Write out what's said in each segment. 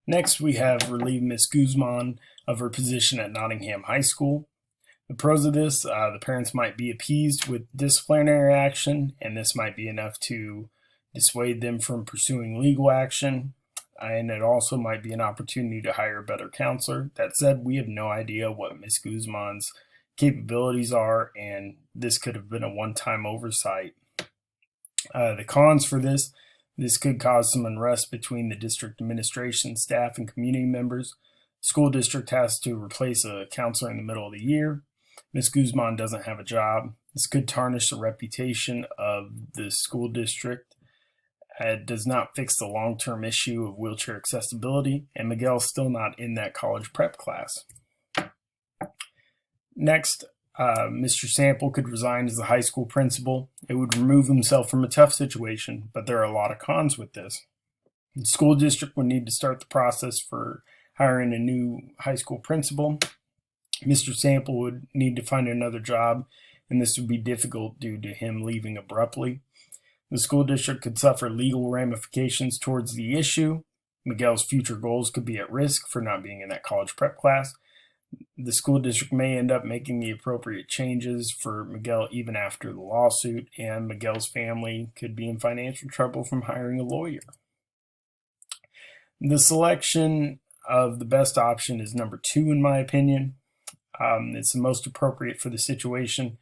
Next, we have relieved Miss Guzman of her position at Nottingham High School. The pros of this, the parents might be appeased with disciplinary action, and this might be enough to dissuade them from pursuing legal action. And it also might be an opportunity to hire a better counselor. That said, we have no idea what Miss Guzman's capabilities are, and this could have been a one-time oversight. The cons for this could cause some unrest between the district administration, staff, and community members. School district has to replace a counselor in the middle of the year. Ms. Guzman doesn't have a job. This could tarnish the reputation of the school district. It does not fix the long-term issue of wheelchair accessibility, and Miguel's still not in that college prep class. Next, Mr. Sampel could resign as the high school principal. It would remove himself from a tough situation, but there are a lot of cons with this. The school district would need to start the process for hiring a new high school principal. Mr. Sampel would need to find another job, and this would be difficult due to him leaving abruptly. The school district could suffer legal ramifications towards the issue. Miguel's future goals could be at risk for not being in that college prep class. The school district may end up making the appropriate changes for Miguel even after the lawsuit, and Miguel's family could be in financial trouble from hiring a lawyer. The selection of the best option is number 2, in my opinion. It's the most appropriate for the situation.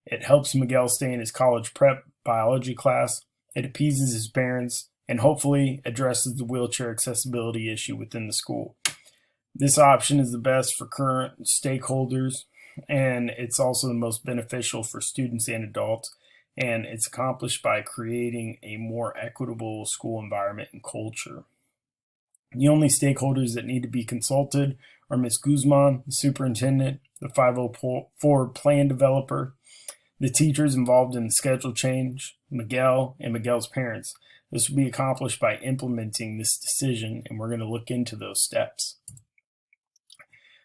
It helps Miguel stay in his college prep biology class. It appeases his parents and hopefully addresses the wheelchair accessibility issue within the school. This option is the best for current stakeholders, and it's also the most beneficial for students and adults, and it's accomplished by creating a more equitable school environment and culture. The only stakeholders that need to be consulted are Ms. Guzman, the superintendent, the 504 plan developer, the teachers involved in the schedule change, Miguel, and Miguel's parents. This will be accomplished by implementing this decision, and we're going to look into those steps.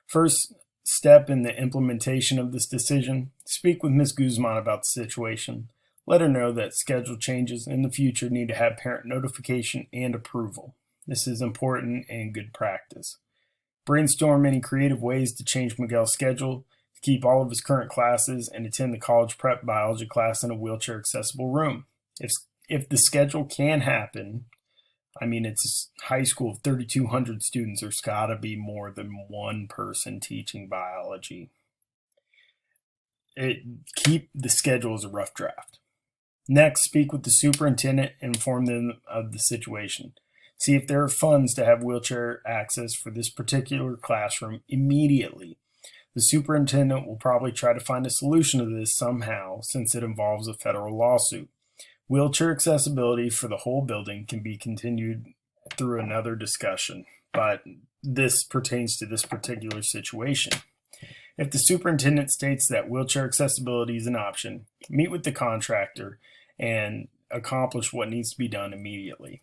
First step in the implementation of this decision, speak with Ms. Guzman about the situation. Let her know that schedule changes in the future need to have parent notification and approval. This is important and good practice. Brainstorm any creative ways to change Miguel's schedule to keep all of his current classes and attend the college prep biology class in a wheelchair accessible room. If the schedule can happen, it's a high school of 3,200 students. There's got to be more than one person teaching biology. Keep the schedule as a rough draft. Next, speak with the superintendent and inform them of the situation. See if there are funds to have wheelchair access for this particular classroom immediately. The superintendent will probably try to find a solution to this somehow, since it involves a federal lawsuit. Wheelchair accessibility for the whole building can be continued through another discussion, but this pertains to this particular situation. If the superintendent states that wheelchair accessibility is an option, meet with the contractor and accomplish what needs to be done immediately.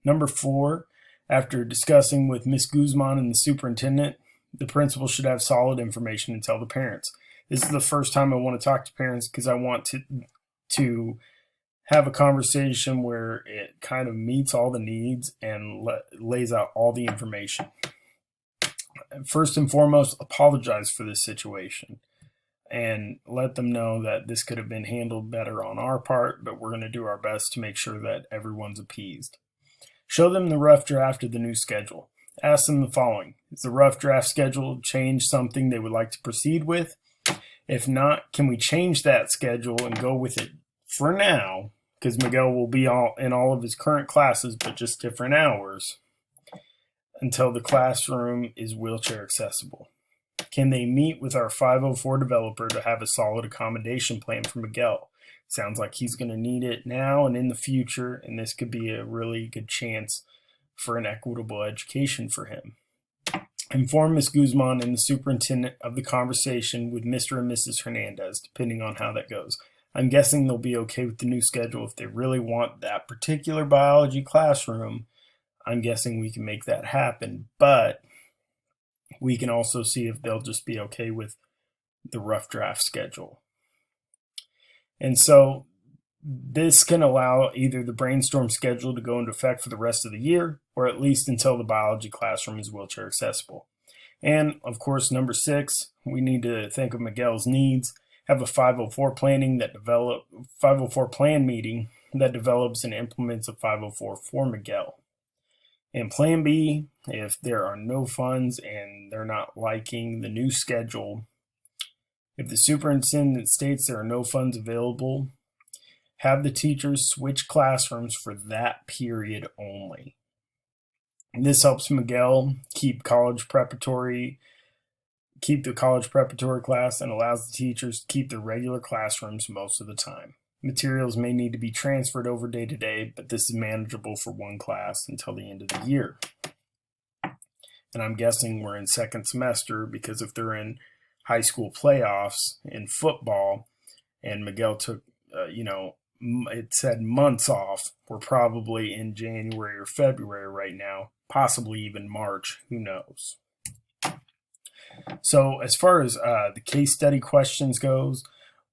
Number 4, after discussing with Ms. Guzman and the superintendent, the principal should have solid information to tell the parents. This is the first time I want to talk to parents because I want to have a conversation where it kind of meets all the needs and lays out all the information. First and foremost, apologize for this situation and let them know that this could have been handled better on our part, but we're going to do our best to make sure that everyone's appeased. Show them the rough draft of the new schedule. Ask them the following. Is the rough draft schedule change something they would like to proceed with? If not, can we change that schedule and go with it for now, because Miguel will be in all of his current classes, but just different hours, until the classroom is wheelchair accessible? Can they meet with our 504 developer to have a solid accommodation plan for Miguel? Sounds like he's going to need it now and in the future, and this could be a really good chance for an equitable education for him. Inform Ms. Guzman and the superintendent of the conversation with Mr. and Mrs. Hernandez, depending on how that goes. I'm guessing they'll be okay with the new schedule. If they really want that particular biology classroom, I'm guessing we can make that happen, but we can also see if they'll just be okay with the rough draft schedule. And so This can allow either the brainstorm schedule to go into effect for the rest of the year, or at least until the biology classroom is wheelchair accessible. And of course, number 6, we need to think of Miguel's needs. Have a 504 plan meeting that develops and implements a 504 for Miguel. And plan B, if there are no funds and they're not liking the new schedule, if the superintendent states there are no funds available, have the teachers switch classrooms for that period only. And this helps Miguel keep the college preparatory class and allows the teachers to keep the regular classrooms most of the time. Materials may need to be transferred over day to day, but this is manageable for one class until the end of the year. And I'm guessing we're in second semester, because if they're in high school playoffs in football and Miguel took, it said months off, we're probably in January or February right now, possibly even March, who knows. So as far as the case study questions goes,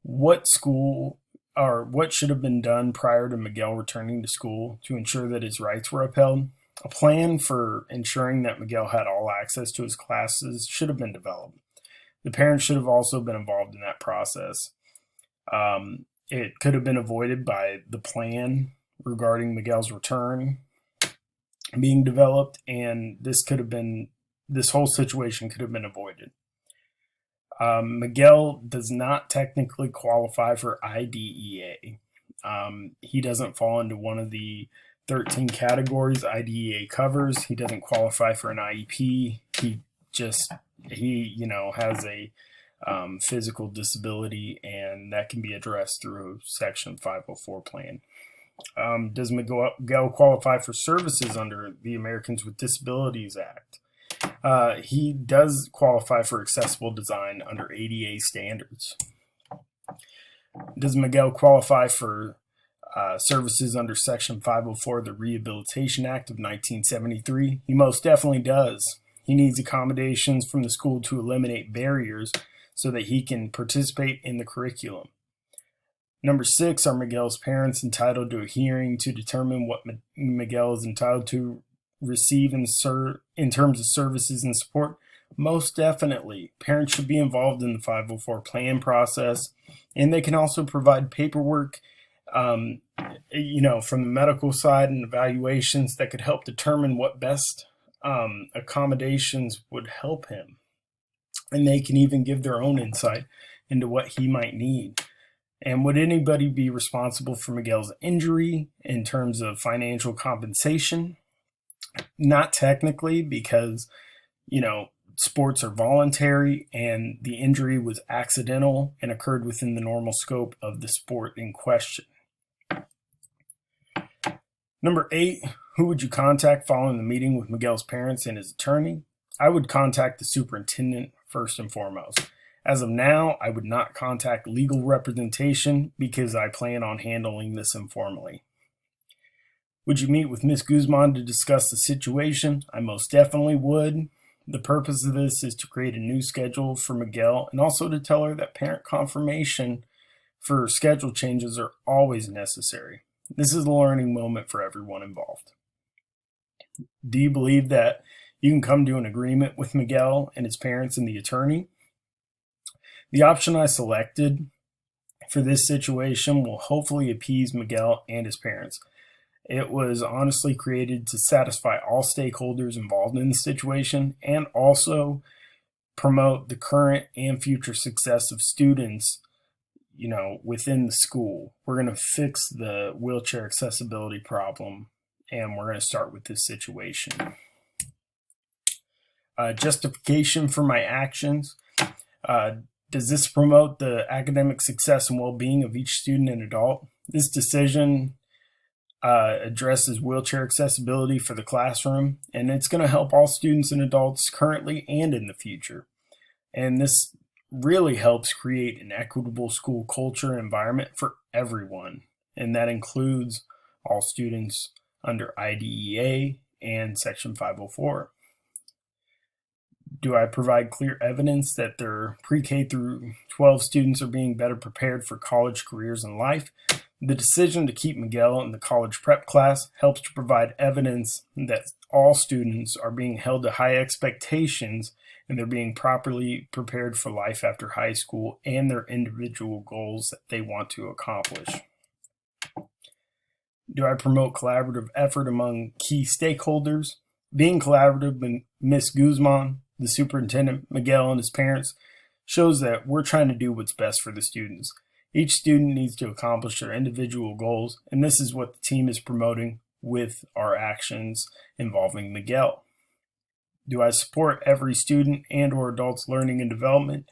what should have been done prior to Miguel returning to school to ensure that his rights were upheld? A plan for ensuring that Miguel had all access to his classes should have been developed. The parents should have also been involved in that process. It could have been avoided by the plan regarding Miguel's return being developed, and this whole situation could have been avoided. Miguel does not technically qualify for IDEA. He doesn't fall into one of the 13 categories IDEA covers. He doesn't qualify for an IEP. He has a physical disability, and that can be addressed through Section 504 plan. Does Miguel qualify for services under the Americans with Disabilities Act? He does qualify for accessible design under ADA standards. Does Miguel qualify for services under Section 504 of the Rehabilitation Act of 1973? He most definitely does. He needs accommodations from the school to eliminate barriers so that he can participate in the curriculum. Number 6, are Miguel's parents entitled to a hearing to determine what Miguel is entitled to receive in terms of services and support? Most definitely. Parents should be involved in the 504 plan process, and they can also provide paperwork, from the medical side and evaluations that could help determine what best accommodations would help him. And they can even give their own insight into what he might need. And would anybody be responsible for Miguel's injury in terms of financial compensation? Not technically, because, sports are voluntary and the injury was accidental and occurred within the normal scope of the sport in question. Number 8, who would you contact following the meeting with Miguel's parents and his attorney? I would contact the superintendent first and foremost. As of now, I would not contact legal representation because I plan on handling this informally. Would you meet with Ms. Guzman to discuss the situation? I most definitely would. The purpose of this is to create a new schedule for Miguel and also to tell her that parent confirmation for schedule changes are always necessary. This is a learning moment for everyone involved. Do you believe that you can come to an agreement with Miguel and his parents and the attorney? The option I selected for this situation will hopefully appease Miguel and his parents. It was honestly created to satisfy all stakeholders involved in the situation and also promote the current and future success of students, within the school. We're going to fix the wheelchair accessibility problem, and we're going to start with this situation. Justification for my actions. Does this promote the academic success and well-being of each student and adult? This decision addresses wheelchair accessibility for the classroom, and it's going to help all students and adults currently and in the future. And this really helps create an equitable school culture and environment for everyone, and that includes all students under IDEA and Section 504. Do I provide clear evidence that their pre-K through 12 students are being better prepared for college careers and life? The decision to keep Miguel in the college prep class helps to provide evidence that all students are being held to high expectations and they're being properly prepared for life after high school and their individual goals that they want to accomplish. Do I promote collaborative effort among key stakeholders? Being collaborative with Ms. Guzman, the superintendent, Miguel, and his parents shows that we're trying to do what's best for the students. Each student needs to accomplish their individual goals, and this is what the team is promoting with our actions involving Miguel. Do I support every student and/or adult's learning and development?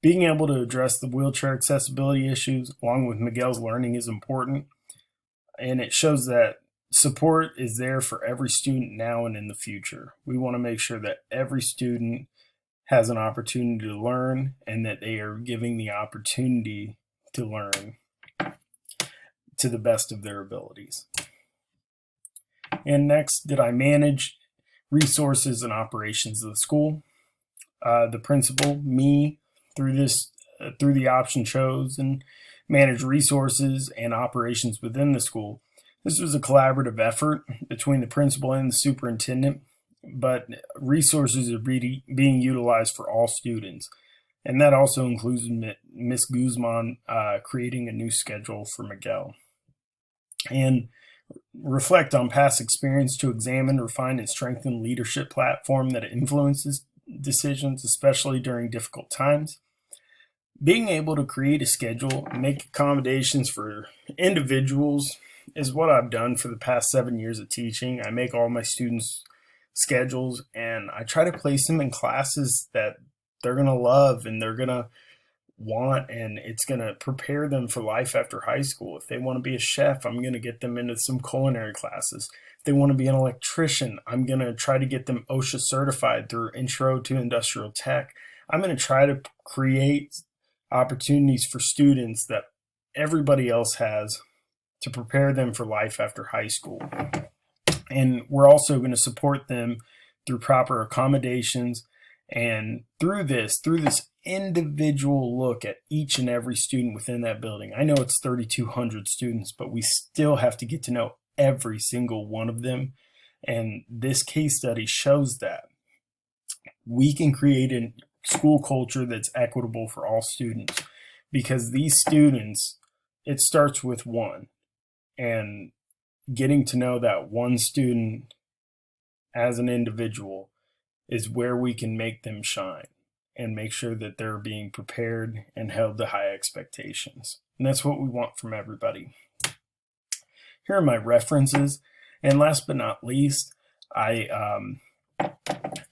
Being able to address the wheelchair accessibility issues along with Miguel's learning is important, and it shows that support is there for every student now and in the future. We want to make sure that every student has an opportunity to learn and that they are giving the opportunity to learn to the best of their abilities. And next, did I manage resources and operations of the school? The principal, me, through the option chose and manage resources and operations within the school. This was a collaborative effort between the principal and the superintendent, but resources are being utilized for all students. And that also includes Ms. Guzman creating a new schedule for Miguel. And reflect on past experience to examine, refine, and strengthen leadership platform that influences decisions, especially during difficult times. Being able to create a schedule and make accommodations for individuals is what I've done for the past 7 years of teaching. I make all my students schedules and I try to place them in classes that they're going to love and they're going to want, and it's going to prepare them for life after high school. If they want to be a chef, I'm going to get them into some culinary classes. If they want to be an electrician, I'm going to try to get them OSHA certified through Intro to Industrial Tech. I'm going to try to create opportunities for students that everybody else has to prepare them for life after high school. And we're also going to support them through proper accommodations and through this individual look at each and every student within that building. I know it's 3,200 students, but we still have to get to know every single one of them. And this case study shows that we can create a school culture that's equitable for all students, because these students, it starts with one. And getting to know that one student as an individual is where we can make them shine and make sure that they're being prepared and held to high expectations. And that's what we want from everybody. Here are my references. And last but not least, I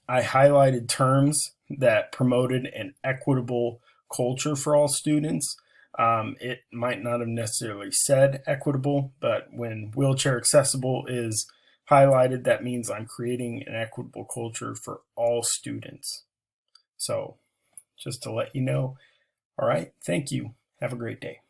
highlighted terms that promoted an equitable culture for all students. It might not have necessarily said equitable, but when wheelchair accessible is highlighted, that means I'm creating an equitable culture for all students. So just to let you know. All right, thank you. Have a great day.